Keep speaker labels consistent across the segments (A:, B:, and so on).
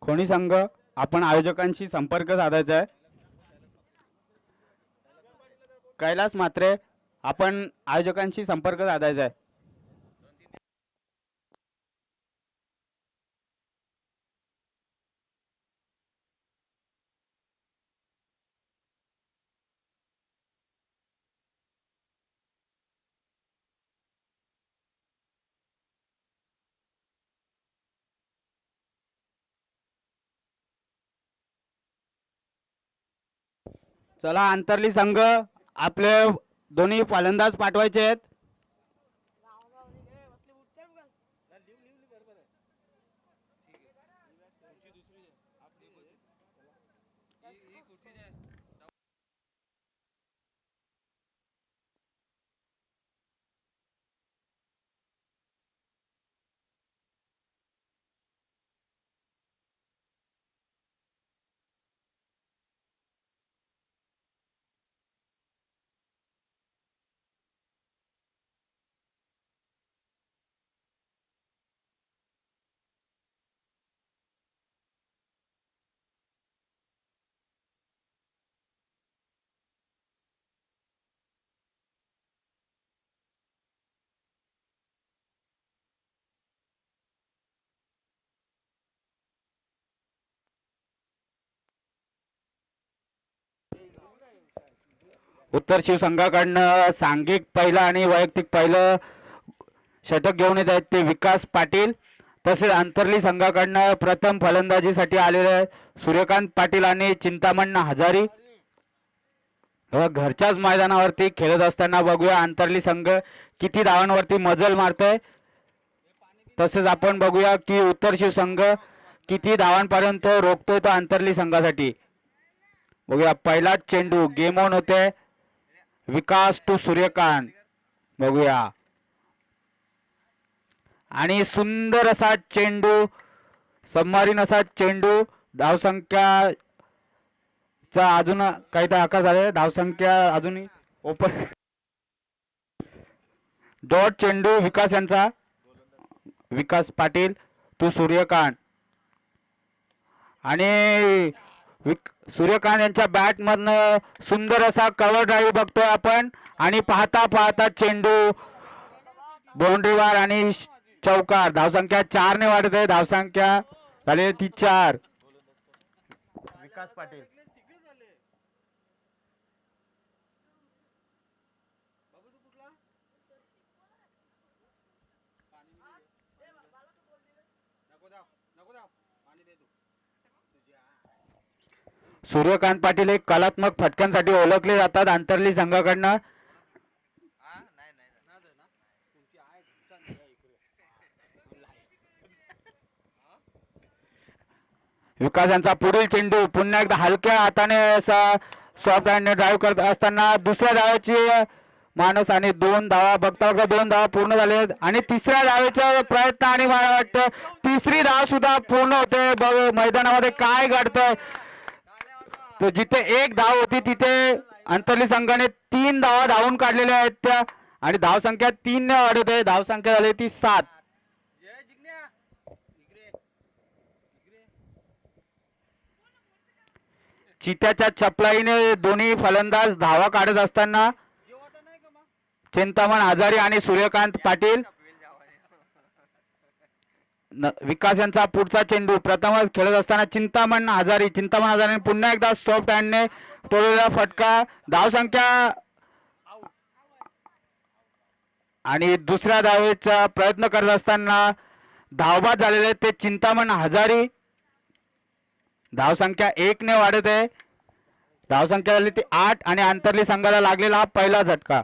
A: कोणी संघ आपण आयोजकांशी संपर्क साधायचा आहे. कैलास मात्रे आपण आयोजकांशी संपर्क साधायचा आहे. चला अंतरली संघ आपले दोन्ही फलंदाज पाठवायचे आहेत. उत्तर शिव संघाकडनं सांघिक पहिलं आणि वैयक्तिक पहिलं षटक घेऊन येत आहेत ते विकास पाटील. तसेच अंतरली संघाकडनं प्रथम फलंदाजीसाठी आलेले सूर्यकांत पाटील आणि चिंतामण हजारी. घरच्याच मैदानावरती खेळत असताना बघूया अंतरली संघ किती धावांवरती मजल मारतोय. तसेच आपण बघूया की उत्तर शिव संघ किती धावांपर्यंत रोखतोय तो अंतरली संघासाठी. बघूया पहिला चेंडू गेम ऑन होते. विकास टू सूर्यकांत बघूया आणि सुंदर असा चेंडू सबमारीन असा चेंडू. धावसंख्या अजून काही तर आकार झाले. धावसंख्या अजूनही ओपन डॉट चेंडू विकास यांचा. विकास पाटील टू सूर्यकांत आणि सूर्यकांत यांच्या बॅट मधनं सुंदर असा कव्हर ड्राईव्ह बघतोय आपण आणि पाहता पाहता चेंडू बाउंड्रीवर आणि चौकार. धावसंख्या 4 ने वाढत आहे. धावसंख्या झाली ती 4. विकास पाटील सूर्यकांत पाटील एक कलात्मक फटक्यांसाठी ओळखले जातात अंतरली संघाकडनं. विकास यांचा पुढील चेंडू पुन्हा एकदा हलक्या हाताने असा सॉफ्ट हँडने ड्राईव्ह करत असताना दुसऱ्या धावेची मानस आणि 2 धावा बघता 2 धावा पूर्ण झाले आणि तिसऱ्या धावेचा प्रयत्न आणि मला वाटतं तिसरी धाव सुद्धा पूर्ण होते. मैदानामध्ये काय घडतंय तो जिथे 1 धाव होती तिथे अंतरली संघाने 3 धावा धावून काढलेल्या आहेत त्या आणि धावसंख्या 3 ने वाढत आहे. धावसंख्या झाली ती 7. चित्याच्या चपलाईने दोन्ही फलंदाज धावा काढत असताना चिंतामण हजारी आणि सूर्यकांत पाटील. विकास यांचा पुढचा चेंडू प्रथमच खेळत असताना चिंतामण हजारी पुन्हा एकदा सॉफ्ट हँडने तोडलेला फटका. धावसंख्या आणि दुसऱ्या धावेचा प्रयत्न करत असताना धावबाद झालेले ते चिंतामण हजारी. धावसंख्या 1 ने वाढत आहे. धावसंख्या झाली ती 8 आणि अंतरली संघाला लागलेला हा पहिला झटका.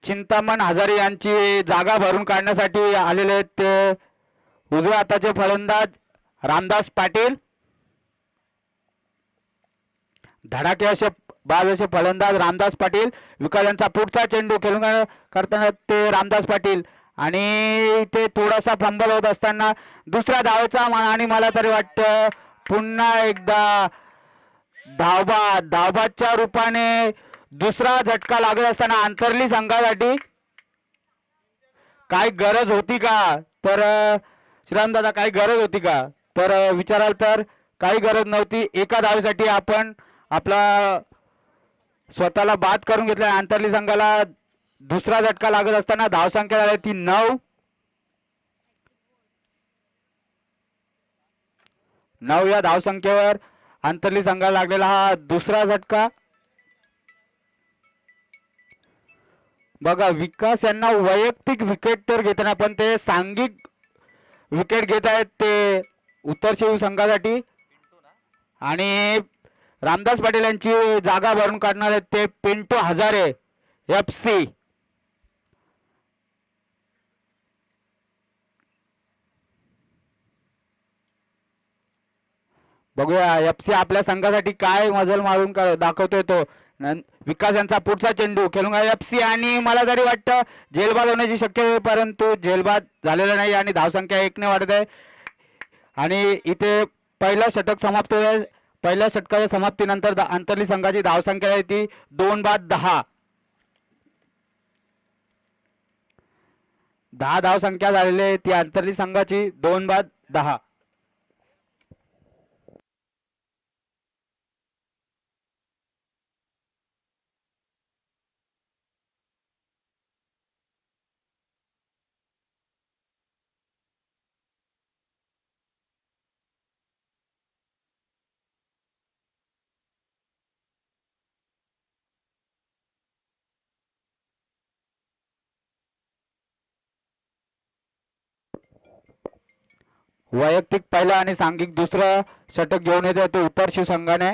A: चिंतामण हजारी यांची जागा भरून काढण्यासाठी आलेले ते उजव्या हाताचे फलंदाज रामदास पाटील. धडाके असे बाज असे फलंदाज रामदास पाटील. विकास यांचा पुढचा चेंडू खेळून करताना ते रामदास पाटील आणि ते थोडासा फंबल होत असताना दुसऱ्या धावेचा आणि मला तरी वाटतं पुन्हा एकदा धावबादच्या रूपाने दुसरा झटका लागत असताना अंतरली संघासाठी काय गरज होती का? तर श्रीरामदादा काही गरज होती का? तर विचाराल तर काही गरज नव्हती. एका धावेसाठी आपण आपला स्वतःला बाद करून घेतला. अंतरली संघाला दुसरा झटका लागत असताना धावसंख्या झाली ती 9. 9 या धावसंख्येवर अंतरली संघाला लागलेला हा दुसरा झटका. बघा विकास यांना वैयक्तिक विकेट तर घेताना पण ते सांघिक विकेट घेत आहेत ते उत्तर शिव संघासाठी आणि रामदास पाटील यांची जागा भरून काढणार आहेत ते पिंटू हजारे FC. बघूया FC आपल्या संघासाठी काय मजल मारून दाखवतोय तो. विकास यांचा पुढचा चेंडू खेळून FC आणि मला तरी वाटतं जेलबाद होण्याची शक्यता आहे परंतु जेलबाद झालेला नाही आणि धावसंख्या 1 ने वाढत आहे आणि इथे पहिला षटक समाप्त होईल. पहिल्या षटकाच्या समाप्तीनंतर अंतरली संघाची धावसंख्या आहे ती 2/10. 10 धावसंख्या झालेली आहे ती अंतरली संघाची 2/10. वैयक्तिक पहिला आणि सांघिक दुसरं षटक घेऊन येते ते उत्तर शिव संघाने.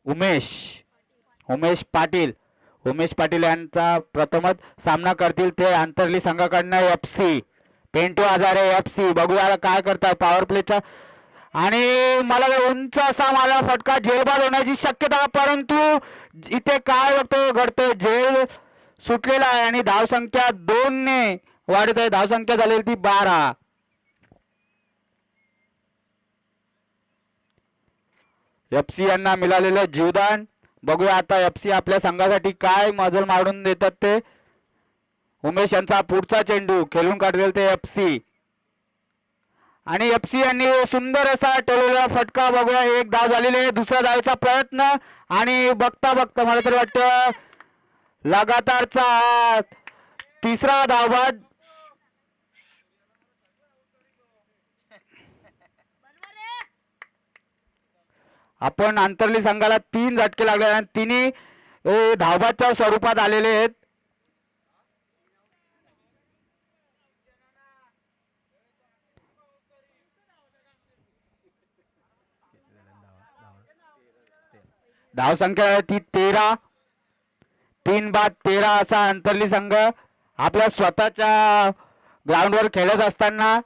A: उमेश पाटील यांचा प्रथमच सामना करतील ते अंतरली संघाकडनं FC. पिंटू हजारे FC. बघूया काय करतात पॉवर प्लेचा आणि मला उंच असा मला फटका जेलबाद होण्याची शक्यता परंतु इथे काय घडतंय जेल सुटलेला आहे आणि धावसंख्या 2 ने वाढत आहे. धावसंख्या झालेली ती 12. FC यांना मिळालेलं जीवदान. बघूया आता FC आपल्या संघासाठी काय मजल मारून देतात ते. उमेश यांचा पुढचा चेंडू खेळून काढलेला ते FC आणि FC यांनी सुंदर असा टोललेला फटका. बघूया 1 धाव झालेली आहे. दुसरा धावेचा प्रयत्न आणि बघता मला तरी वाटतं लगातारचा तिसरा धावबाद. आपण अंतरली संघाला 3 झटके लागले आणि तिन्ही धावबादच्या स्वरूपात आलेले आहेत. धावसंख्या ती 13. 3/13 असा अंतरली संघ आपल्या स्वतःच्या ग्राउंडवर खेळत असताना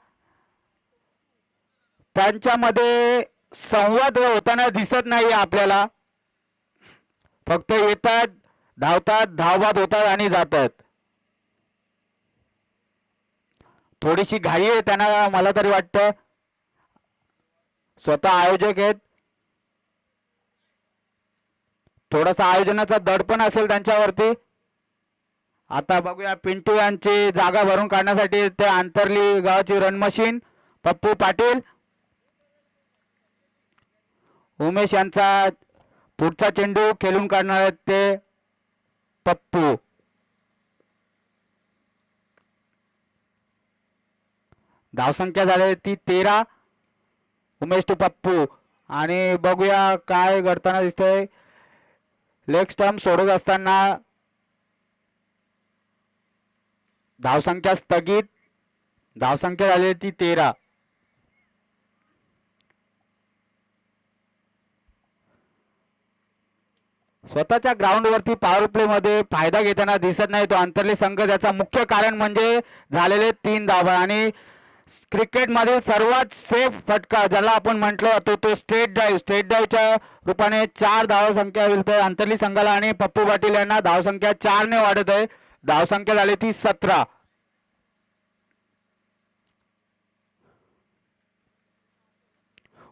A: त्यांच्यामध्ये संवाद होताना दिसत नाही आपल्याला. फक्त येतात धावतात धावबाद होतात आणि जातात. थोडीशी घाई आहे त्यांना मला तरी वाटतं. स्वतः आयोजक आहेत. थोडासा आयोजनाचा दडपण असेल त्यांच्यावरती. आता बघूया पिंटू यांची जागा भरून काढण्यासाठी ते अंतरली गावाची रणमशीन पप्पू पाटील. उमेश यांचा पुढचा चेंडू खेळून काढणार आहेत ते पप्पू. धावसंख्या झाली ती 13. उमेश टू पप्पू आणि बघूया काय घडताना दिसतंय. लेग स्टंप सोडत असताना धावसंख्या स्थगित. धावसंख्या झाली ती 13. स्वतःच्या ग्राउंड वरती पॉवर प्ले मध्ये फायदा घेताना दिसत नाही तो अंतरली संघ. त्याचा मुख्य कारण म्हणजे झालेले 3 धावा आणि क्रिकेट मधील सर्वात सेफ फटका ज्याला आपण म्हटलं होतो तो स्ट्रेट ड्राईव्हच्या रूपाने 4 धावसंख्या मिळते अंतरली संघाला आणि पप्पू पाटील यांना धावसंख्या 4 ने वाढत आहे. धावसंख्या झाली ती 17.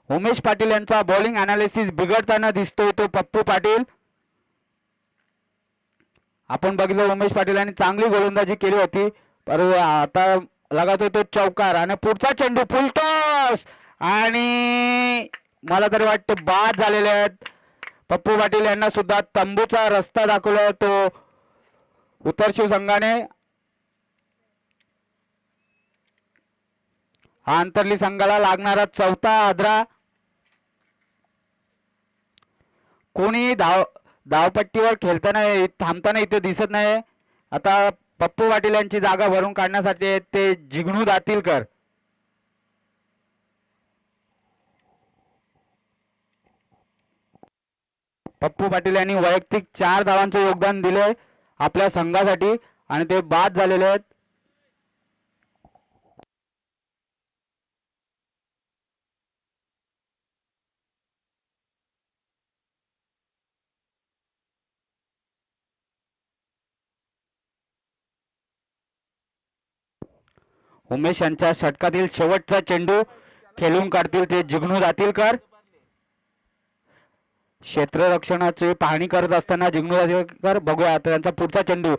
A: उमेश पाटील यांचा बॉलिंग अनालिसिस बिघडताना दिसतोय तो पप्पू पाटील. आपण बघितलं उमेश पाटील यांनी चांगली गोलंदाजी केली होती, पर आता लगातोय तो चौकार आणि पुढचा चेंडू फुल टॉस आणि मला तरी वाटतं बाद झालेले आहेत. पप्पू पाटील यांना सुद्धा तंबूचा रस्ता दाखवला तो उत्तर शिव संघाने. हा अंतर्ली संघाला लागणारा चौथा आदरा. कोणी धावपट्टीवर खेळताना थांबताना इथे दिसत नाही. आता पप्पू पाटील यांची जागा भरून काढण्यासाठी ते जिग्नू दातीलकर. पप्पू पाटील यांनी वैयक्तिक 4 धावांचे योगदान दिले आपल्या संघासाठी आणि ते बाद झालेले आहेत. उमेश यांच्या षटकातील शेवटचा चेंडू खेळून काढतील ते जिग्नू दातीलकर. क्षेत्ररक्षणाची पाहणी करत असताना जिग्नू दातीलकर. बघूया त्यांचा पुढचा चेंडू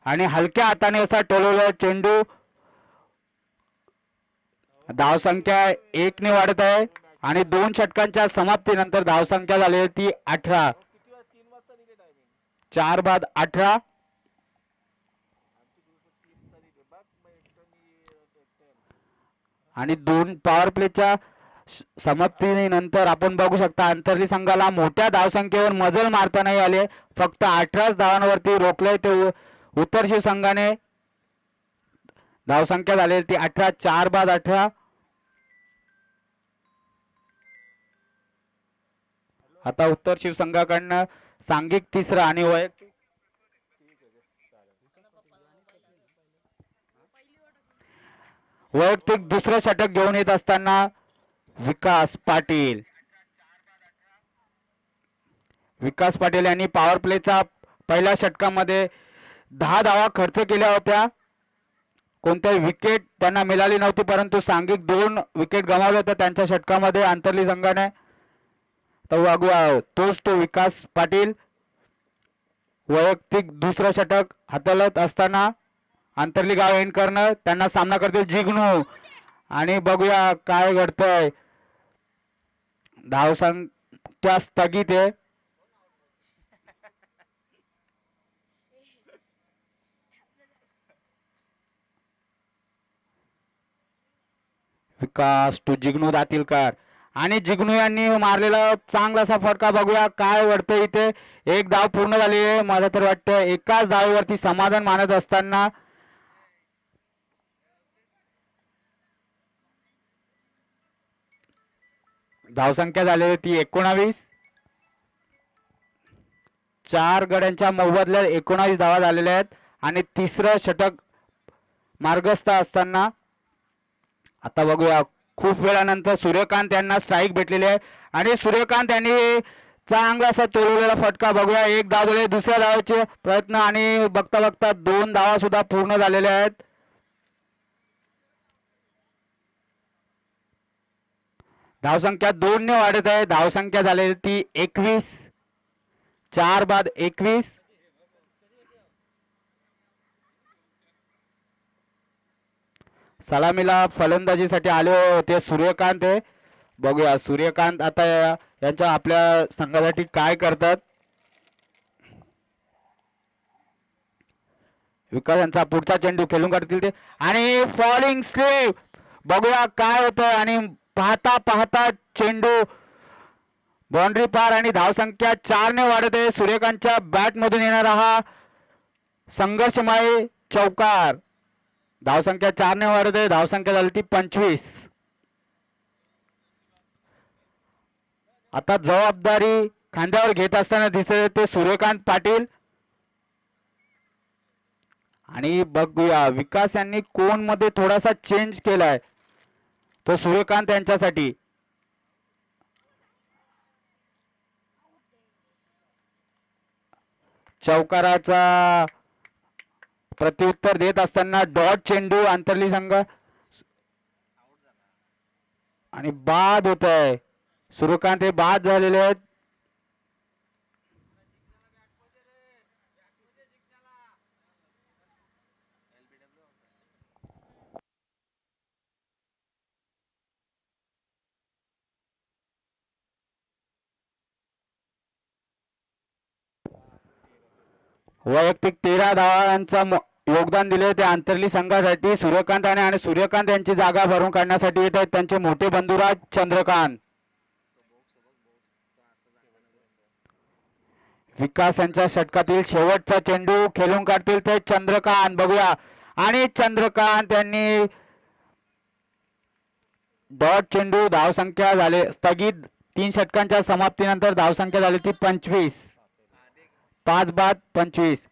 A: आणि हलक्या हाताने असा टोलवलेला चेंडू. धावसंख्या 1 ने वाढत आहे आणि 2 षटकांच्या समाप्तीनंतर धावसंख्या झाली ती 18. 4 बाद 18. आणि 2 पॉवर प्लेच्या समाप्तीनंतर आपण बघू शकता अंतर्ली संघाला मोठ्या धावसंख्येवर मजल मारता नाही आले. फक्त 18 धावांवरती रोखले ते उत्तर शिव संघाने. धावसंख्या झालेली ती 18. 4 बाद 18. आता उत्तर शिव संघाकडनं सांघिक तिसरा आणि वैयक्तिक दुसरं षटक घेऊन येत असताना विकास पाटील. विकास पाटील यांनी पॉवर प्लेचा पहिल्या षटकामध्ये 10 धावा खर्च केल्या होत्या. कोणत्याही विकेट त्यांना मिळाली नव्हती, परंतु सांघिक 2 विकेट गमावले होते त्यांच्या षटकामध्ये अंतर्ली संघाने. तर बघूया तोच तो विकास पाटील वैयक्तिक दुसरं षटक हाताळत असताना अंतर्ली गाव एंड करणं त्यांना सामना करतील जिग्नू. आणि बघूया काय घडतंय. धावसंख्या स्थगित आहे. विकास टू जिग्नू दातीलकर आणि जिग्नू यांनी मारलेला चांगलासा फटका. बघूया काय घडतंय इथे. 1 धाव पूर्ण झाली आहे. मला तर वाटतं एकाच धावेवरती समाधान मानत असताना धावसंख्या झालेली ती 19. 4 गड्यांच्या मोबदल्यात 19 धावा झालेल्या आहेत आणि तिसरं षटक मार्गस्थ असताना आता बघूया खूप वेळानंतर सूर्यकांत यांना स्ट्राईक भेटलेली आहे आणि सूर्यकांत यांनी चांगलासा तोलवलेला फटका. बघूया 1 धाव झाले. दुसऱ्या धावाचे प्रयत्न आणि बघता बघता 2 धावा सुद्धा पूर्ण झालेल्या आहेत. धावसंख्या 2 ने वाढत आहे. धावसंख्या झालेली ती 21. 4 बाद 21. सलामीला फलंदाजीसाठी आले होते सूर्यकांत. बघूया सूर्यकांत आता यांच्या आपल्या संघासाठी काय करतात. विकास यांचा पुढचा चेंडू खेळून काढतील ते आणि फॉलिंग स्लीप. बघूया काय होतं आणि पाहता पाहता चेंडू बाउंड्री पार आणि धावसंख्या 4 ने वाढत आहे. सूर्यकांतच्या बॅट मधून येणारा हा संघर्षमय चौकार. धावसंख्या 4 ने वाढत आहे. धावसंख्या झाली ती 25. आता जबाबदारी खांद्यावर घेत असताना दिसत ते सूर्यकांत पाटील. आणि बघूया विकास यांनी कोण मध्ये थोडासा चेंज केलाय तो सूर्यकांत यांच्यासाठी. चौकाराचा प्रत्युत्तर देत असताना डॉट चेंडू अंतर्ली संघ आणि बाद होत आहे. सूर्यकांत हे बाद झालेले आहेत. वैयक्तिक 13 धावांचं योगदान दिले ते आंतरली संघासाठी. सूर्यकांत आणि सूर्यकांत यांची जागा भरून काढण्यासाठी येत आहेत त्यांचे मोठे बंधुराज चंद्रकांत. विकास यांच्या षटकातील शेवटचा चेंडू खेळून काढतील ते चंद्रकांत. बघूया आणि चंद्रकांत यांनी डॉट चेंडू. धावसंख्या झाले स्थगित 3 षटकांच्या समाप्तीनंतर धावसंख्या झाली ती 25. 5 बाद 25.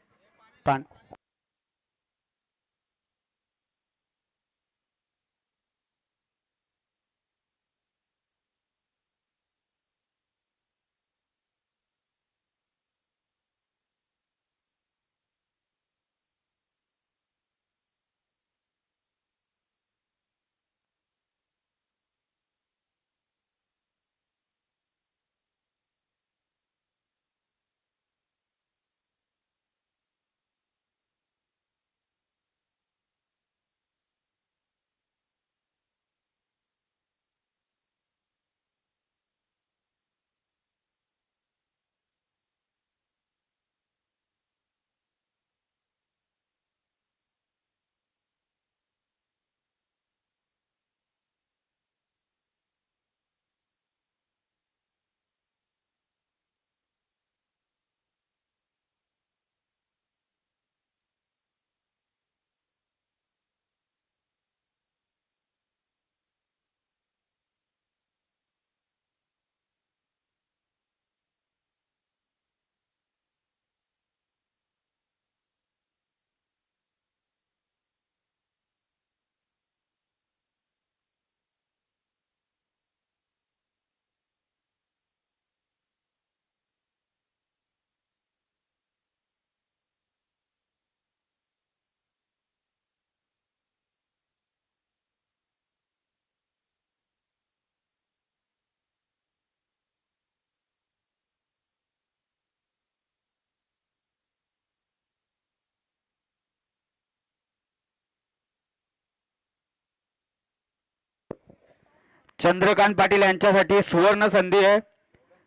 A: चंद्रकांत पाटील यांच्यासाठी सुवर्ण संधी आहे.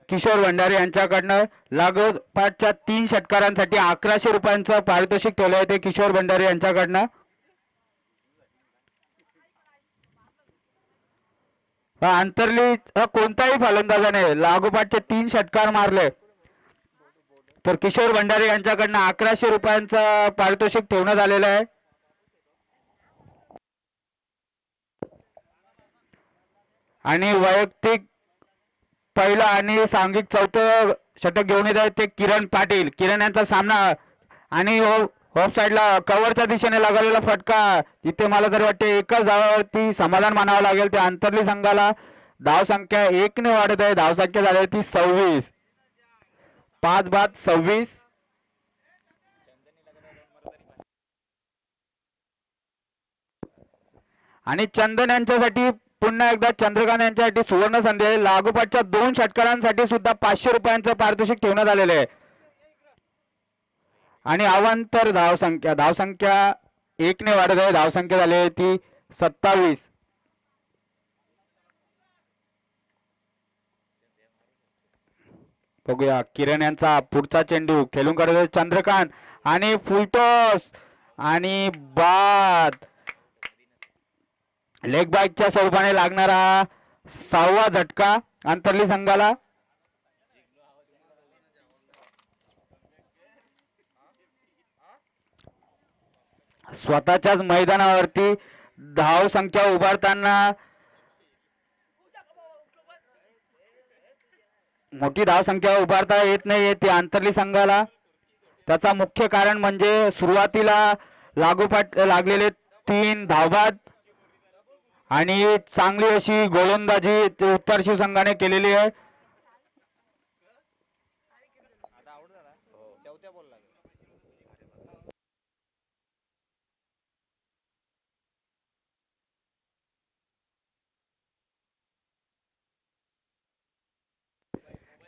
A: किशोर भंडारे यांच्याकडनं लागोपाठच्या 3 षटकारांसाठी 1100 रुपयांचं पारितोषिक ठेवलं आहे ते किशोर भंडारे यांच्याकडनं. अंतरली कोणताही फलंदाजाने लागोपाठचे 3 षटकार मारले तर किशोर भंडारे यांच्याकडनं 1100 रुपयांचं पारितोषिक ठेवण्यात आलेलं आहे. आणि वैयक्तिक पहिला आणि सांघिक चौथं षटक घेऊन येत आहेत ते किरण पाटील. किरण यांचा सामना आणि ऑफ साईडला कव्हरच्या दिशेने लागलेला फटका. इथे मला तर वाटते एकाच धावावरती समाधान मानावं लागेल. ते आंतरली संघाला धावसंख्या 1 ने वाढत आहे. धावसंख्या झाली ती 26. 5 बाद 26. आणि चंदन यांच्यासाठी पुन्हा एकदा चंद्रकांत यांच्यासाठी सुवर्ण संधी आहे. लागोपाठच्या 2 षटकारांसाठी सुद्धा 500 रुपयांचं पारितोषिक ठेवण्यात आलेलं आहे. आणि अवांतर धावसंख्या 1 ने वाढत आहे. धावसंख्या झाली आहे ती 27. बघूया किरण यांचा पुढचा चेंडू खेळून काढतोय चंद्रकांत आणि फुलटॉस आणि बाद. लेग बाईकच्या स्वरूपाने लागणारा 6वा झटका अंतरली संघाला. स्वतःच्याच मैदानावरती धाव संख्या उभारताना मोठी धाव संख्या उभारता येत नाही ती अंतरली संघाला. त्याचा मुख्य कारण म्हणजे सुरुवातीला लागोपाठ लागलेले 3 धावबाद आणि चांगली अशी गोलंदाजी उत्तर शिवसंघाने केलेली आहे.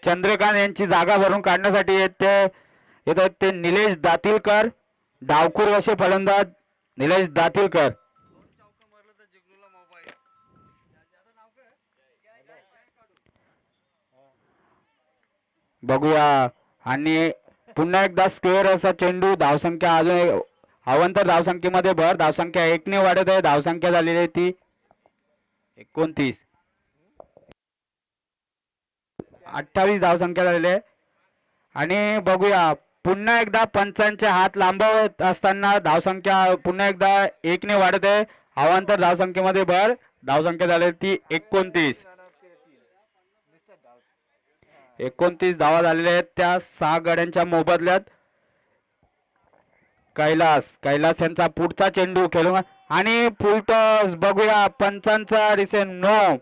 A: चंद्रकांत यांची जागा भरून काढण्यासाठी येतात ते निलेश दातीलकर. डावखुर असे फलंदाज निलेश दातीलकर. बघूया आणि पुन्हा एकदा स्क्वेअर असा चेंडू. धावसंख्या अजून अवांतर धावसंख्येमध्ये भर. धावसंख्या 1 ने वाढत आहे. धावसंख्या झालेली आहे ती 29. 28 धावसंख्या झालेली आहे. आणि बघूया पुन्हा एकदा पंचांचे हात लांबवत असताना धावसंख्या पुन्हा एकदा 1 ने वाढत आहे. अवांतर धावसंख्येमध्ये भर. धावसंख्या झाली ती 29. 29 धावा झालेल्या आहेत त्या 6 गड्यांच्या मोबदल्यात. कैलास यांचा पुढचा चेंडू खेळून आणि फुलटॉस. बघूया पंचांचा रिसेन नो.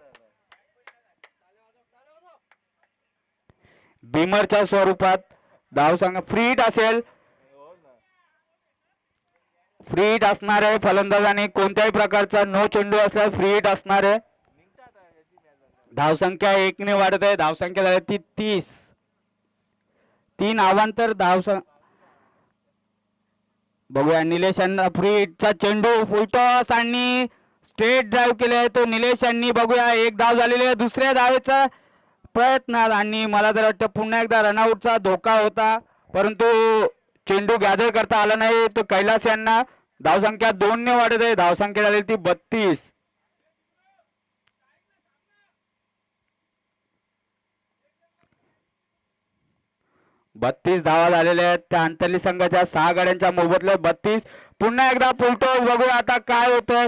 A: बिमरच्या स्वरूपात धावसंख्या फ्री हिट असेल. फ्री हिट असणार आहे फलंदाजाने. कोणत्याही प्रकारचा नो चेंडू असल्यास फ्री हिट असणार आहे. धावसंख्या 1 ने वाढत आहे. धावसंख्या झाली ती 30. 3 अवांतर धावसंख्या. बघूया निलेश यांना फ्री हिटचा चेंडू फुलटॉस आणि स्ट्रेट ड्राईव्ह केले आहे तो निलेश यांनी. बघूया 1 धाव झालेली आहे. दुसऱ्या धावेचा प्रयत्न आणि मला तर वाटतं पुन्हा एकदा रनआउटचा धोका होता परंतु चेंडू गॅदर करता आला नाही. तो कैलास यांना. धावसंख्या 2 ने वाढत आहे. धावसंख्या झाली ती 32. 32 धावा झालेल्या आहेत त्या अंतर्ली संघाच्या 6 गाड्यांच्या मोबदल्यात 32. पुन्हा एकदा फुलटॉस. बघूया आता काय होतंय.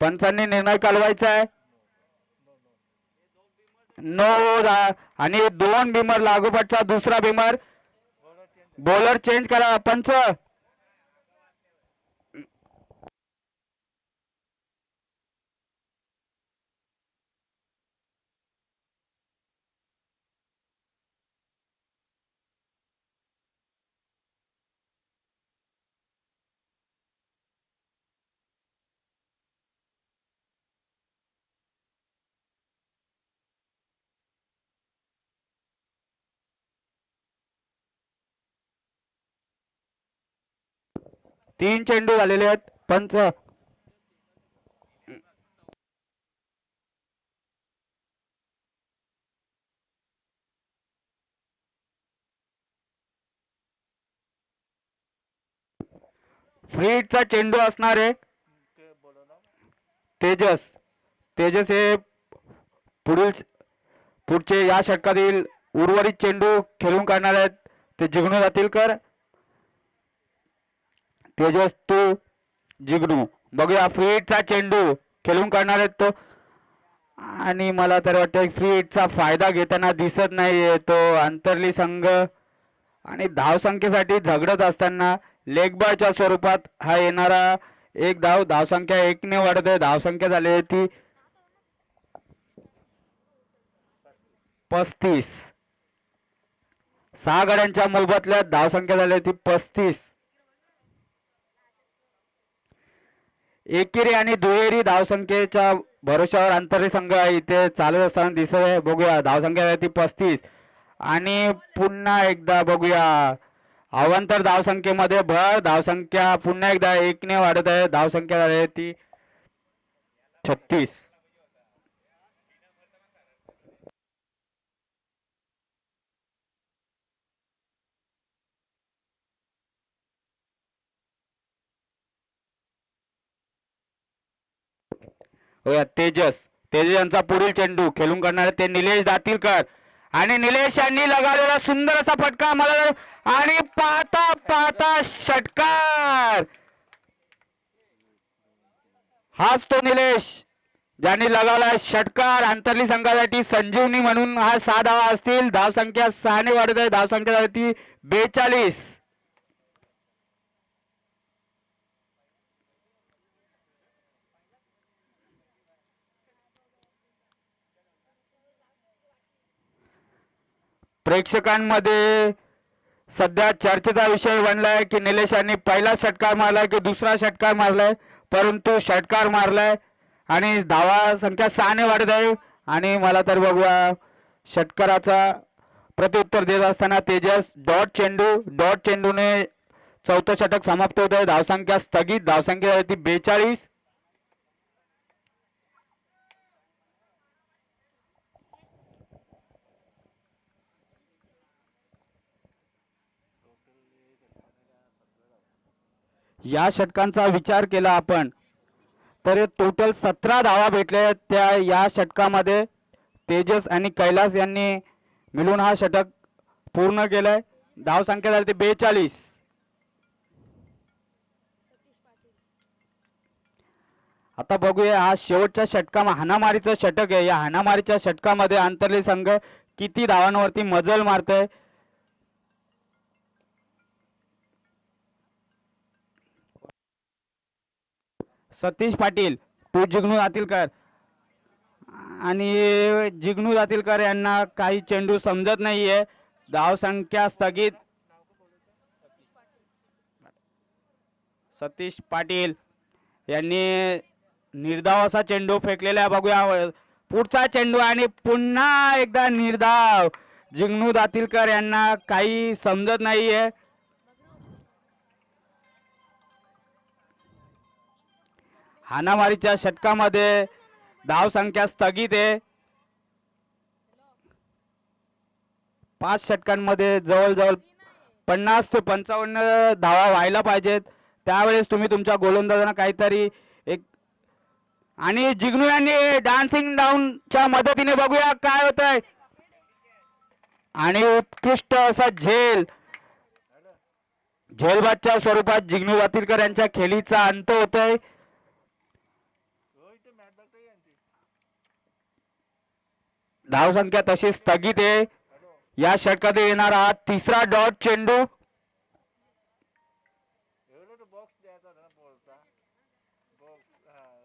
A: पंचांनी निर्णय काढवायचा आहे. नो आणि 2 बिमर लागोपाठचा दुसरा बिमर. बॉलर चेंज करा पंच. तीन चेंडू झालेले आहेत. पंच फ्री हिटचा चेंडू असणार आहे. तेजस हे पुढचे या षटकातील उर्वरित चेंडू खेळून काढणार आहेत ते जिग्नू दातीलकर. तेजस तू जिग्नू. बघूया फ्री हिटचा चेंडू खेळून काढणार आहेत तो आणि मला तर वाटतं फ्री हिटचा फायदा घेताना दिसत नाहीये तो अंतर्ली संघ. आणि धावसंख्येसाठी झगडत असताना लेग बॉयच्या स्वरूपात हा येणारा 1 धाव. धावसंख्या 1 ने वाढत आहे. धावसंख्या झाली आहे ती 35. 6 गड्यांच्या मोबदल्यात धावसंख्या झाली ती 35. एकेरी आणि दुहेरी धावसंख्येच्या भरोशावर अंतर्ली संघ इथे चालत असताना दिसत आहे. बघूया धावसंख्या झाली ती 35 आणि पुन्हा एकदा बघूया अवांतर धावसंख्येमध्ये भर. धावसंख्या पुन्हा एकदा 1 ने वाढत आहे. धावसंख्या झाली ती 36. तेजस यांचा पुढील चेंडू खेळून करणारे ते निलेश दातीलकर आणि निलेश यांनी लगावलेला सुंदर असा फटका मला आणि पाहता षटकार. हाच तो निलेश ज्यांनी लगावला षटकार. अंतर्ली संघासाठी संजीवनी म्हणून हा 6 धावा असतील. धावसंख्या 6 ने वाढत आहे. धावसंख्या झाली ती 42. प्रेक्षकांमध्ये सध्या चर्चेचा विषय बनलाय की निलेश यांनी पहिला षटकार मारलाय की दुसरा षटकार मारलाय परंतु षटकार मारलाय आणि धावा संख्या 6ने वाढत आहे. आणि मला तर बघूया षटकाराचा प्रत्युत्तर देत असताना तेजस डॉट चेंडूने चौथं षटक समाप्त होत आहे. धावसंख्या स्थगित, धावसंख्या ती 42. या षटकांचा विचार केला आपण तर टोटल 17 धावा भेटले त्या या षटकामध्ये. तेजस आणि कैलास यांनी मिळून हा षटक पूर्ण केलाय. धावसंख्या झाली ती 42. आता बघूया हा शेवटच्या षटकामध्ये हाणामारीचं षटक आहे. या हाणामारीच्या षटकामध्ये अंतरली संघ किती धावांवरती मजल मारतोय. सतीश पाटील टू जिग्नू दातीलकर आणि जिग्नू दातीलकर यांना काही चेंडू समजत नाहीये. धावसंख्या स्थगित. सतीश पाटील यांनी निर्धाव असा चेंडू फेकलेला बघूया. पुढचा चेंडू आणि पुन्हा एकदा निर्धाव. जिग्नू दातीलकर यांना काही समजत नाहीये. हाणामारीच्या षटकामध्ये धावसंख्या स्थगित आहे. 5 षटकांमध्ये जवळजवळ 50 ते 55 धावा व्हायला पाहिजेत. त्यावेळेस तुम्ही तुमच्या गोलंदाजांना काहीतरी एक. आणि जिग्नू यांनी डान्सिंग डाऊनच्या मदतीने बघूया काय होतंय. आणि उत्कृष्ट असा झेलबादच्या स्वरूपात जिग्नू दातीलकर यांच्या खेळीचा अंत होतोय. धावसंख्या तशी स्थगित आहे. या षटकात येणारा तिसरा डॉट चेंडू.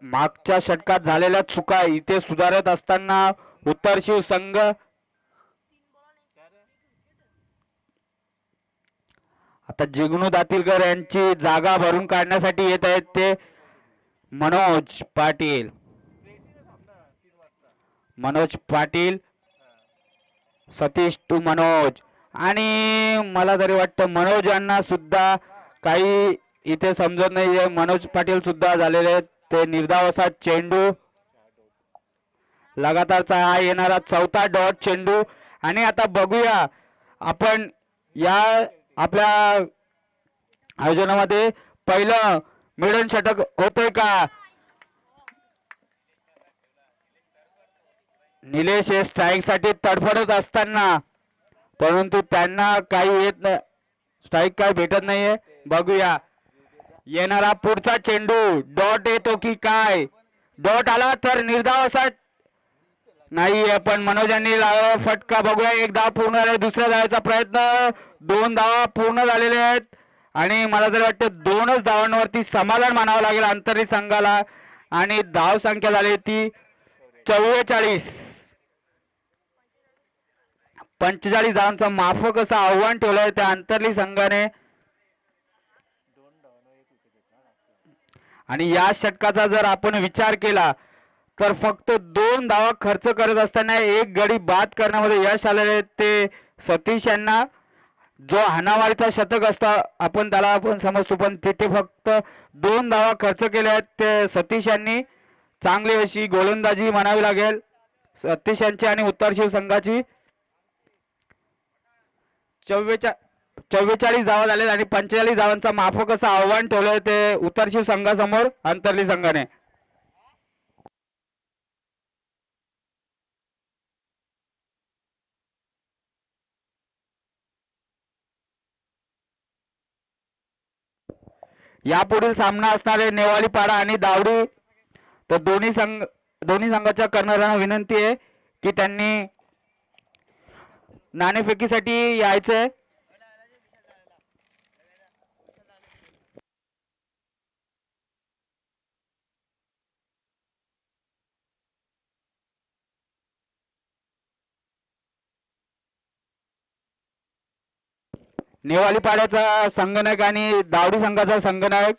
A: मागच्या षटकात झालेल्या चुका इथे सुधारत असताना उत्तर शिव संघ आता जिग्नू दातीलकर यांची जागा भरून काढण्यासाठी येत आहेत ते मनोज पाटील. सतीश टू मनोज. आणि मला तरी वाटतं मनोज यांना सुद्धा काही इथे समजत नाहीये. मनोज पाटील सुद्धा झालेले आहेत. ते निर्धाव असा चेंडू. लगातारचा हा येणारा चौथा डॉट चेंडू. आणि आता बघूया आपण या आपल्या आयोजनामध्ये पहिलं मिडन षटक होतंय का. निलेश हे स्ट्राईक साठी तडफडत असताना परंतु त्यांना काही येत नाही. स्ट्राईक काय भेटत नाहीये. बघूया येणारा पुढचा चेंडू. डॉट येतो की काय. डॉट आला तर निर्धाव असा नाहीये. पण मनोज यांनी फटका. बघूया एक धाव पूर्ण झाले. दुसऱ्या धावाचा प्रयत्न. 2 धावा पूर्ण झालेले आहेत. आणि मला तरी वाटतं 2च धावांवरती समाधान मानावं लागेल अंतरी संघाला. आणि धाव संख्या झाली ती 44. 45 धावांचा माफक असं आव्हान ठेवलंय त्या अंतरली संघाने. आणि या षटकाचा जर आपण विचार केला तर फक्त 2 धावा खर्च करत असताना 1 गडी बाद करण्यामध्ये यश आलेले ते सतीश यांना. जो हाणामारीचा षटक असतो आपण त्याला समजतो पण तिथे फक्त 2 धावा खर्च केल्या आहेत ते सतीश यांनी. चांगली अशी गोलंदाजी म्हणावी लागेल सतीश यांची आणि उत्तर शिव संघाची. 44 धावा झाले आणि 45 धावांचा माफक असं आव्हान ठेवलंय ते उत्तर शिव संघासमोर अंतरली संघाने. यापुढील सामना असणारे नेवाळीपाडा आणि दावडी. तर दोन्ही संघाच्या कर्णधारांना विनंती आहे की त्यांनी नाणेफेकीसाठी यायचंय. नेवाळीपाड्याचा संघनायक आणि दावडी संघाचा संघनायक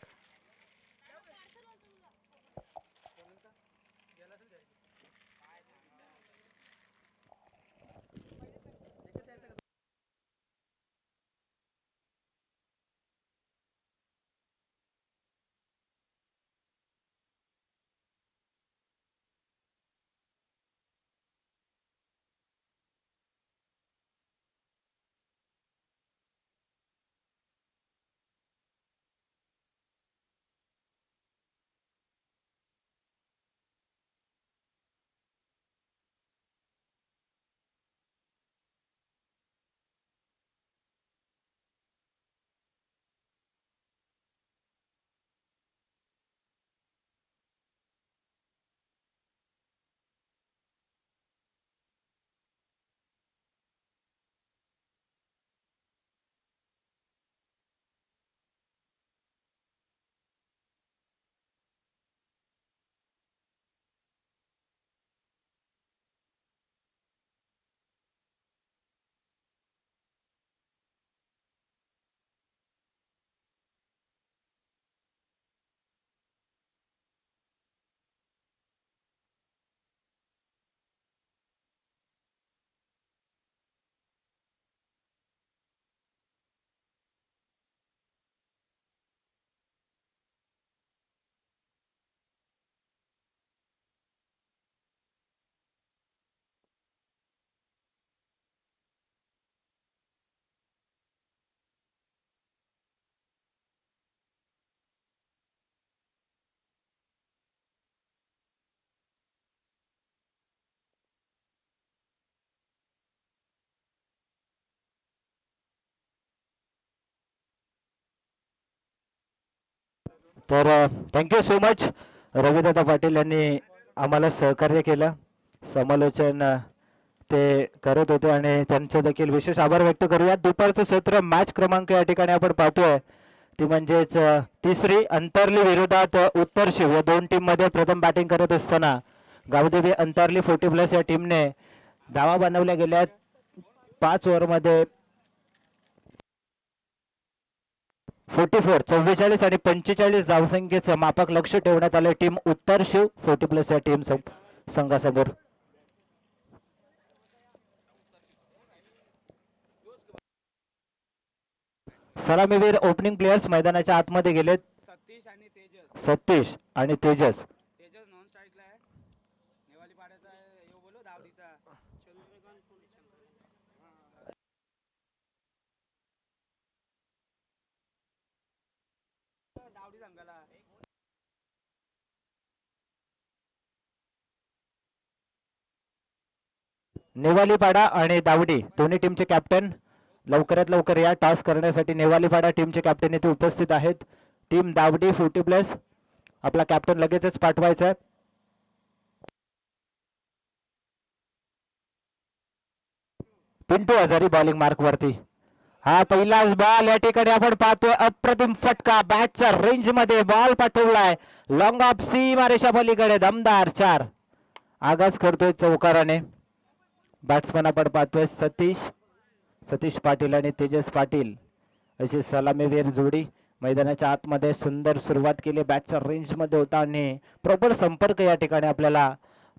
B: तर thank you so much Ravidada Patil यांनी आम्हाला सहकार्य केलं. समालोचन ते करत होते आणि त्यांचे देखील विशेष आभार व्यक्त करूया. दुपारचं सत्र मॅच क्रमांक या ठिकाणी आपण पाहतोय ती म्हणजेच तिसरी अंतरली विरोधात उत्तर शिव या दोन टीम मध्ये प्रथम बॅटिंग करत असताना गावदेवी अंतरली 40+ या टीमने धावा बनवल्या गेल्या 5 ओव्हरमध्ये 44 आणि 45 धावसंख्येचं मापक लक्ष ठेवण्यात आले टीम उत्तर शिव 40+ या टीम संघासमोर. सलामीवीर ओपनिंग प्लेयर्स मैदानाच्या आतमध्ये गेलेत. सतीश आणि तेजस
A: नॉन स्ट्राईकला आहे. नेवाली पाड्याचा यो बोलो दावडीचा दावडी संघाला
B: नेवालीपाडा आणि दावडी दोन्ही टीमचे कॅप्टन लवकरात लवकर या टॉस करण्यासाठी नेवालीपाडा टीमचे कॅप्टन इथे उपस्थित आहेत. टीम दावडी 40+ आपला कॅप्टन लगेचच पाठवायचा आहे. पिंटू हजारी बॉलिंग मार्क वरती. हा पहिलाच बॉल या ठिकाणी आपण पाहतोय. अप्रतिम फटका बॅटच्या रेंज मध्ये बॉल पाठवलाय लॉंग ऑफ सीमारेषा पलीकडे दमदार 4. आगाज करतोय चौकाराने बॅट्समन आपण पाहतोय सतीश पाटील आणि तेजस पाटील अशी सलामीवीर जोडी मैदानाच्या आतमध्ये सुंदर सुरुवात केली. बॅटच्या रेंज मध्ये होता आणि प्रॉपर संपर्क या ठिकाणी आपल्याला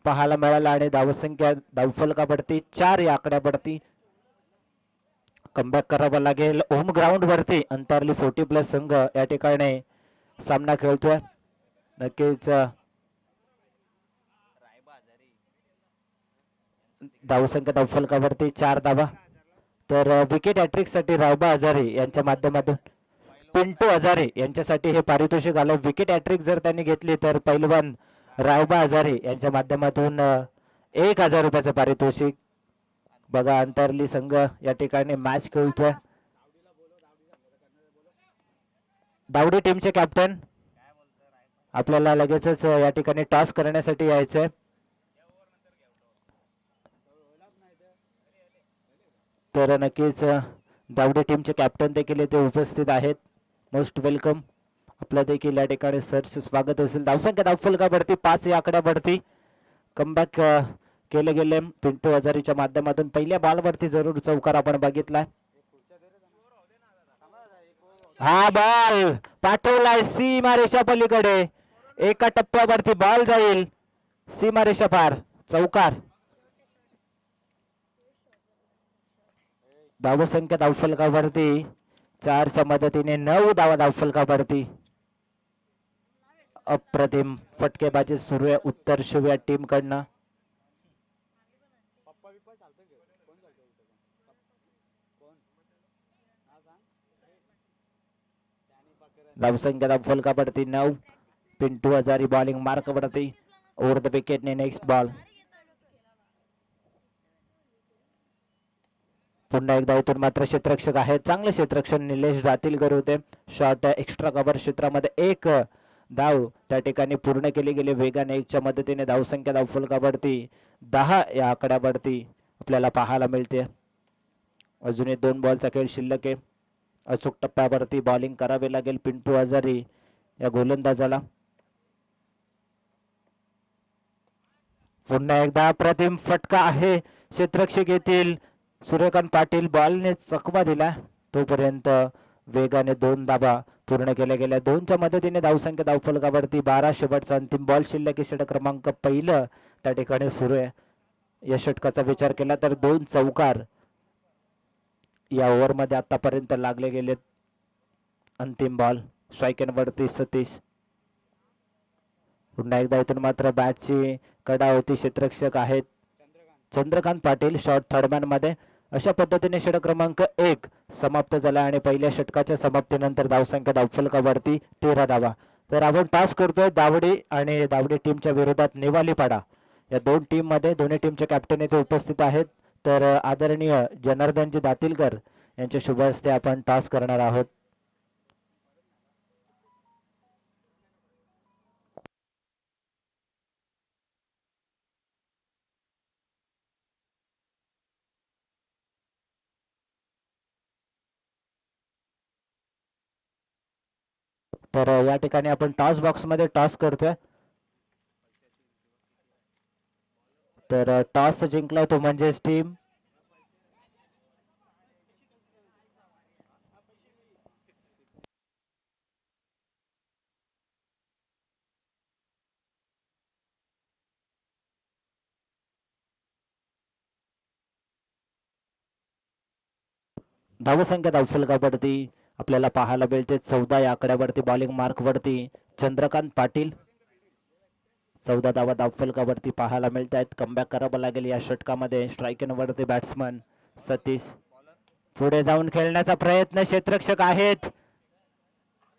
B: पाहायला मिळाला आणि धावसंख्या धावफलकावरती 4 या आकड्यावरती कमबॅक करावा लागेल. होम ग्राउंड वरती अंतरली 40+ संघ या ठिकाणी सामना खेळतोय. नक्कीच धावसंख्या धावफलकावरती 4 धावा. तर विकेट हॅट्रिक साठी रावबा हजारे यांच्या माध्यमातून पिंटू हजारे यांच्यासाठी हे पारितोषिक आलं. विकेट हॅट्रिक जर त्यांनी घेतली तर पैलवान रावबा हजारे यांच्या माध्यमातून 1000 रुपयाचं पारितोषिक. बघा अंतरली संघ या ठिकाणी मॅच खेळतोय. दावडी टीमचे कॅप्टन आपल्याला लगेचच या ठिकाणी टॉस करण्यासाठी यायचंय. तर नक्कीच दावडी टीमचे कॅप्टन देखील इथे उपस्थित आहेत. Most welcome. आपलं देखील या ठिकाणी सरचे स्वागत असेल. धावसंख्या धावफलकावरती 5 या आकड्यावरती कमबॅक केले गेले पिंटू हजारीच्या माध्यमातून. पहिल्या बॉलवरती जरूर चौकार आपण बघितलाय. हा बॉल पाठवलाय सीमारेषा पलीकडे. एका टप्प्यावरती बॉल जाईल सीमारेषा पार. चौकार. धावसंख्या धावफलकावरती 4च्या मदतीने 9 धावा धावफलकावरती. अप्रतिम फटकेबाजी सुरू आहे उत्तर शिव या टीम कडनं. धावसंख्या धावफलकावरती 9. पिंटू हजारी बॉलिंग मार्क वरती. ओव्हर द विकेटने नेक्स्ट बॉल. पुन्हा एकदा इथून मात्र क्षेत्ररक्षक आहे. चांगले क्षेत्ररक्षण निलेश दातीलकर होते. शॉर्ट एक्स्ट्रा कव्हर क्षेत्रामध्ये 1 धाव त्या ठिकाणी पूर्ण केली गेली वेगाने. 1च्या मदतीने धावसंख्या धावफलकावरती 10 या आकड्यावरती आपल्याला पाहायला मिळते. अजूनही 2 बॉलचा खेळ शिल्लक आहे. अचूक टप्प्यावरती बॉलिंग करावे लागेल पिंटू हजारी या गोलंदाजाला. पुन्हा एकदा अप्रतिम फटका आहे. क्षेत्ररक्षक येथील सूर्यकांत पाटील बॉलने चकवा दिला. तोपर्यंत वेगाने 2 धावा पूर्ण केल्या गेल्या. 2च्या मदतीने धावसंख्या धावफलकावरती 12. शेवटचा अंतिम बॉल शिल्लक. षटक क्रमांक पहिलं त्या ठिकाणी सुरू आहे. या षटकाचा विचार केला तर 2 चौकार या ओव्हरमध्ये आतापर्यंत लागले गेलेत. अंतिम बॉल स्ट्रायकरवरती सतीश. पुन्हा एकदा इथून मात्र बॅटची कडा होती. क्षेत्ररक्षक आहेत चंद्रकांत पाटील शॉर्ट थर्डमॅन मध्ये. अशा पद्धतीने षटक क्रमांक 1 समाप्त झाला आणि पहिल्या षटकाच्या समाप्तीनंतर धावसंख्या धावफलकावरती 13 धावा. तर आपण टॉस करतोय दावडी आणि दावडी टीमच्या विरोधात नेवालीपाडा या 2 टीम मध्ये. दोन्ही टीमचे कॅप्टन इथे उपस्थित आहेत. तर आदरणीय जनार्दनजी दातीलकर यांच्या शुभ हस्ते आपण टॉस करणार आहोत. तर या ठिकाणी आपण टॉस बॉक्स मध्ये टॉस करतोय. तर टॉस जिंकला तो म्हणजेच टीम धावसंख्या धावफलकावरती आपल्याला पाहायला मिळते 14 या आकड्यावरती बॉलिंग मार्क वरती चंद्रकांत पाटील 14 धावा धावफलकावरती पाहायला मिळत आहेत. कमबॅक करावं लागेल या षटकामध्ये. स्ट्रायकिंग वरती बॅट्समन सतीश पुढे जाऊन खेळण्याचा प्रयत्न. क्षेत्ररक्षक आहेत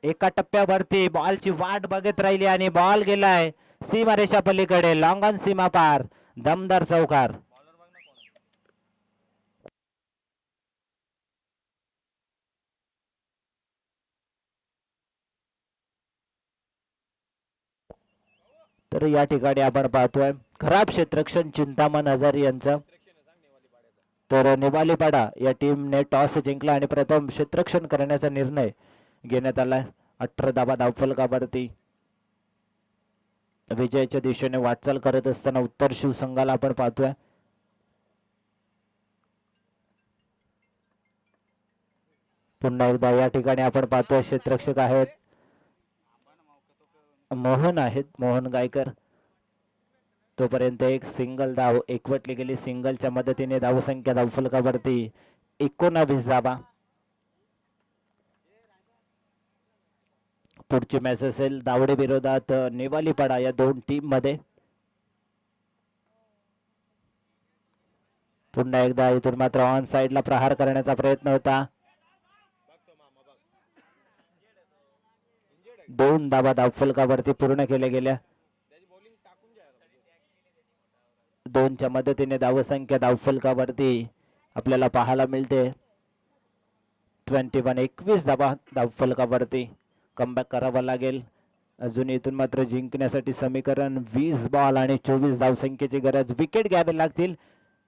B: एका टप्प्यावरती. बॉलची वाट बघत राहिली आणि बॉल गेलाय सीमारेषा पलीकडे. लॉंग ऑन सीमा पार. दमदार चौकार. तर या ठिकाणी आपण पाहतोय खराब क्षेत्ररक्षण चिंतामण हजारी यांचं. तर निवालीपाडा या टीमने टॉस जिंकला आणि प्रथम क्षेत्ररक्षण करण्याचा निर्णय घेण्यात आला. 18 धावा धावफलकावरती विजयाच्या दिशेने वाटचाल करत असताना उत्तर शिवसंघाला आपण पाहतोय. पुन्हा एकदा या ठिकाणी आपण पाहतोय क्षेत्ररक्षक आहेत मोहन आहेत मोहन गायकर. तोपर्यंत एक सिंगल धाव एकवटली गेली. सिंगलच्या मदतीने धावसंख्या धावफलकावरती 19 धावा. पुढची मॅच असेल दावडे विरोधात निवालीपाडा या दोन टीम मध्ये. पुन्हा एकदा इथून मात्र ऑन साइडला प्रहार करण्याचा प्रयत्न होता. 2 धावा धावफलकावरती पूर्ण केल्या गेल्या. 2च्या मदतीने धावसंख्या धावफलकावरती आपल्याला पाहायला मिळते 21 धावा धावफलकावरती. कमबॅक करावा लागेल. अजून इथून मात्र जिंकण्यासाठी समीकरण 20 बॉल आणि 24 धावसंख्येची गरज. विकेट घ्यावे लागतील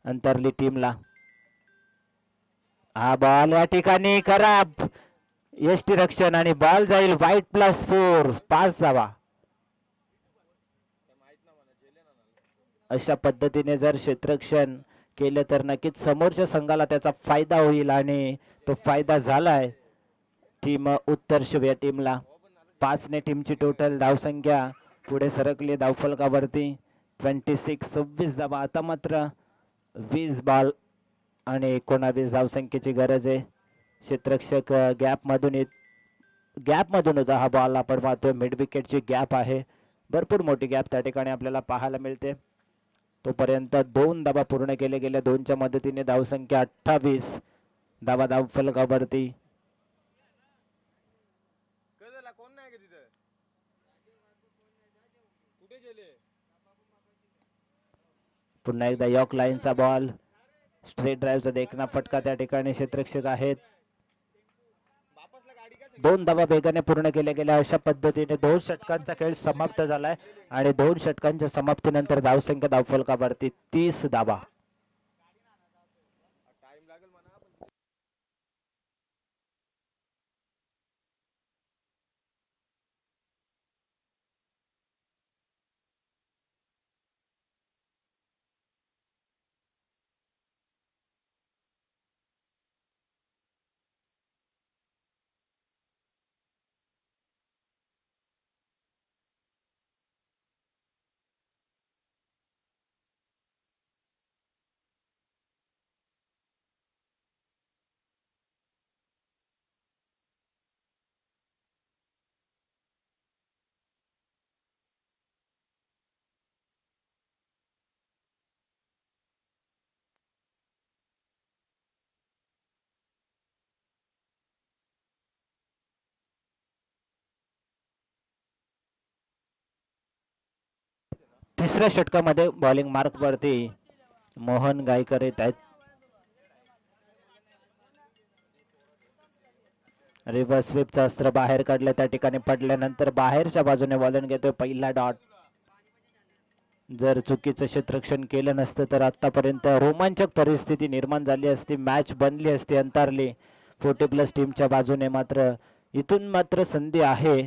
B: अंतरली टीमला. हा बॉल या ठिकाणी खराब यष्टी रक्षण आणि बॉल जाईल वाईट +4 5 धावा. अशा पद्धतीने जर क्षेत्ररक्षण केलं तर नक्कीच समोरच्या संघाला त्याचा फायदा होईल आणि तो फायदा झालाय टीम उत्तर शिव या टीमला. 5 ने टीमची टोटल धावसंख्या पुढे सरकली धावफलकावरती 26 धावा. आता मात्र 20 बॉल आणि 19 धावसंख्येची गरज आहे. क्षेत्ररक्षक गॅप मधून होता हा बॉल. आपण पाहतोय मिड विकेटची गॅप आहे. भरपूर मोठी गॅप त्या ठिकाणी आपल्याला पाहायला मिळते. तोपर्यंत 2 धावा पूर्ण केले गेल्या. 2च्या मदतीने धावसंख्या 28 धावा धावफलकावरती. पुन्हा एकदा यॉर्क लाईनचा बॉल. स्ट्रेट ड्राईव्हचा देखना फटका त्या ठिकाणी क्षेत्ररक्षक आहेत. 2 धावा वेगाने पूर्ण केल्या गेल्या. अशा पद्धतीने 2 षटकांचा खेळ समाप्त झालाय आणि 2 षटकांच्या समाप्तीनंतर धावसंख्या धावफलकावरती 30 धावा. तिसऱ्या षटकामध्ये बॉलिंग मार्क वरती मोहन गायकर येत आहेत. रिव्हर्स स्वीपचं अस्त्र बाहेर काढलं. त्या ठिकाणी पडल्यानंतर बाहेरच्या बाजूने बॉलिंग घेतोय. पहिला डॉट. जर चुकीचं क्षेत्ररक्षण केलं नसतं तर आतापर्यंत रोमांचक परिस्थिती निर्माण झाली असती. मॅच बनली असती अंतरली 40+ टीमच्या बाजूने. मात्र इथून मात्र संधी आहे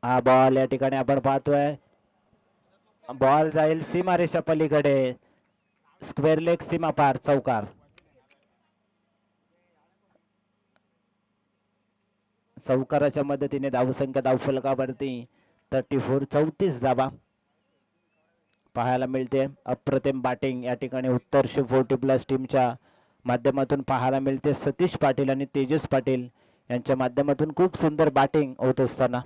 B: हा बॉल या ठिकाणी आपण पाहतोय, बॉल जाईल सीमारेषा पलीकडे, स्क्वेअर लेग सीमा पार, चौकार. चौकाराच्या मदतीने धावसंख्या धावफलकावरती 34, 34 धावा पाहायला मिळते. अप्रतिम बॅटिंग या ठिकाणी उत्तर 40+ टीमच्या माध्यमातून पाहायला मिळते. सतीश पाटील आणि तेजस पाटील यांच्या माध्यमातून खूप सुंदर बॅटिंग होत असताना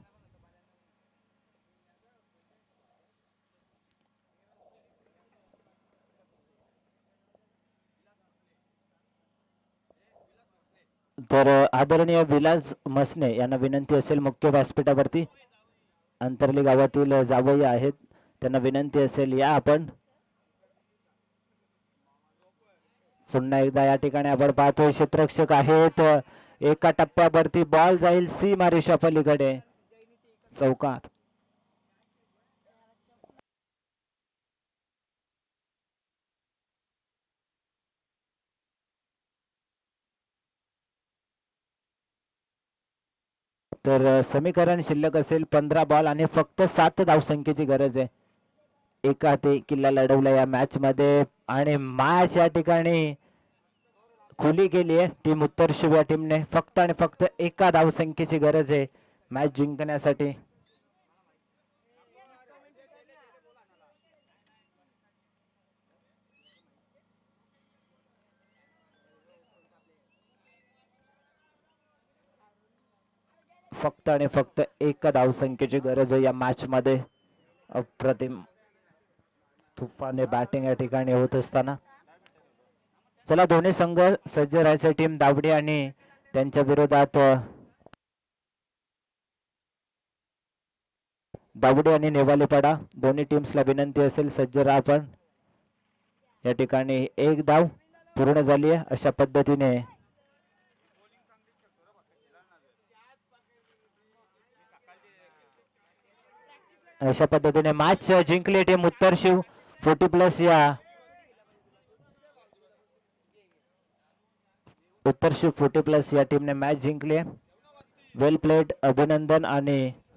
B: तर आदरणीय विलास मसने यांना विनंती असेल, मुख्य व्यासपीठावरती अंतर्ली गावातील जावई आहेत, त्यांना विनंती असेल या आपण. पुन्हा एकदा या ठिकाणी आपण पाहतोय क्षेत्ररक्षक आहेत, एका टप्प्यावरती बॉल जाईल सीमारेषा पलीकडे, चौकार. तर समीकरण शिल्लक असेल 15 बॉल आणि फक्त 7 धावसंख्येची गरज आहे. एका ते किल्ला लढवला या मॅच मध्ये आणि मॅच या ठिकाणी खुली गेली आहे टीम उत्तर शिव टीमने. फक्त आणि फक्त एका धावसंख्येची गरज आहे मॅच जिंकण्यासाठी. फक्त आणि फक्त एका धावसंख्येची गरज आहे या मॅच मध्ये. अप्रतिम तुफाने बॅटिंग या ठिकाणी होत असताना. चला दोन्ही संघ सज्ज राहायचे. टीम दावडी आणि त्यांच्या विरोधात दावडी आणि नेवालेपाडा दोन्ही टीम्सला विनंती असेल सज्ज राहा आपण. या ठिकाणी एक धाव पूर्ण झाली आहे. अशा पद्धतीने मॅच जिंकली टीम उत्तर शिव 40+ या उत्तर शिव 40+ या टीमने मॅच जिंकली. वेल प्लेड, अभिनंदन आणि